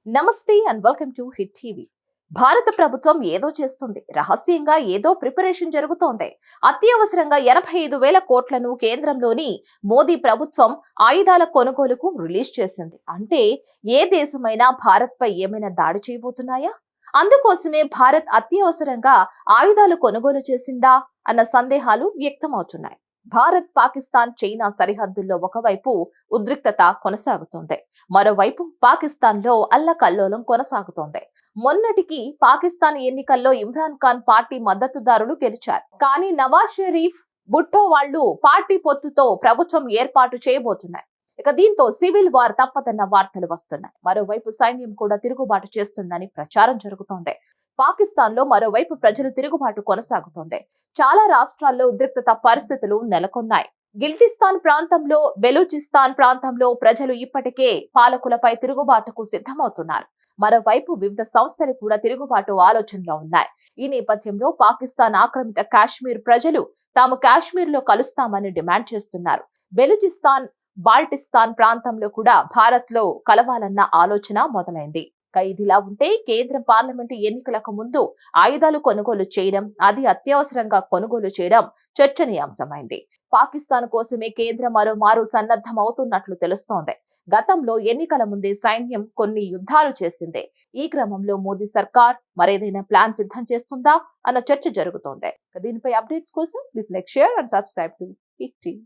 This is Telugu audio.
నమస్తే and welcome to hit TV. భారత ప్రభుత్వం ఏదో చేస్తుంది, రహస్యంగా ఏదో ప్రిపరేషన్ జరుగుతోంది. అత్యవసరంగా 85,000 కోట్లను కేంద్రంలోని మోదీ ప్రభుత్వం ఆయుధాల కొనుగోలుకు రిలీజ్ చేసింది. అంటే ఏ దేశమైనా భారత్ పై ఏమైనా దాడి చేయబోతున్నాయా? అందుకోసమే భారత్ అత్యవసరంగా ఆయుధాలు కొనుగోలు చేసిందా అన్న సందేహాలు వ్యక్తమవుతున్నాయి. భారత్, పాకిస్తాన్, చైనా సరిహద్దుల్లో ఒకవైపు ఉద్రిక్తత కొనసాగుతోంది. మరోవైపు పాకిస్తాన్ లో అల్లకల్లోలం కొనసాగుతోంది. మొన్నటికి పాకిస్తాన్ ఎన్నికల్లో ఇమ్రాన్ ఖాన్ పార్టీ మద్దతుదారులు గెలిచారు. కానీ నవాజ్ షరీఫ్, భుట్టో వాళ్లు పార్టీ పొత్తుతో ప్రభుత్వం ఏర్పాటు చేయబోతున్నాయి. దీంతో సివిల్ వార్ తప్పదన్న వార్తలు వస్తున్నాయి. మరోవైపు సైన్యం కూడా తిరుగుబాటు చేస్తుందని ప్రచారం జరుగుతోంది. పాకిస్తాన్ లో మరోవైపు ప్రజలు తిరుగుబాటు కొనసాగుతోంది. చాలా రాష్ట్రాల్లో ఉద్రిక్తత పరిస్థితులు నెలకొన్నాయి. గిల్టిస్తాన్ ప్రాంతంలో, బెలూచిస్తాన్ ప్రాంతంలో ప్రజలు ఇప్పటికే పాలకులపై తిరుగుబాటుకు సిద్ధమవుతున్నారు. మరోవైపు వివిధ సంస్థలు కూడా తిరుగుబాటు ఆలోచనలో ఉన్నాయి. ఈ నేపథ్యంలో పాకిస్తాన్ ఆక్రమిత కాశ్మీర్ ప్రజలు తాము కాశ్మీర్ లో కలుస్తామని డిమాండ్ చేస్తున్నారు. బెలూచిస్తాన్, బాల్టిస్తాన్ ప్రాంతంలో కూడా భారత్ లో కలవాలన్న ఆలోచన మొదలైంది. ఇదిలా ఉంటే కేంద్ర పార్లమెంటు ఎన్నికలకు ముందు ఆయుధాలు కొనుగోలు చేయడం, అది అత్యవసరంగా కొనుగోలు చేయడం చర్చనీయాంశమైంది. పాకిస్తాన్ కోసమే కేంద్రం మరోమారు సన్నద్ధమవుతున్నట్లు తెలుస్తోంది. గతంలో ఎన్నికల ముందే సైన్యం కొన్ని యుద్ధాలు చేసింది. ఈ క్రమంలో మోదీ సర్కార్ మరేదైనా ప్లాన్ సిద్ధం చేస్తుందా అన్న చర్చ జరుగుతోంది. దీనిపై అప్డేట్స్ కోసం please like, share and subscribe to hit TV.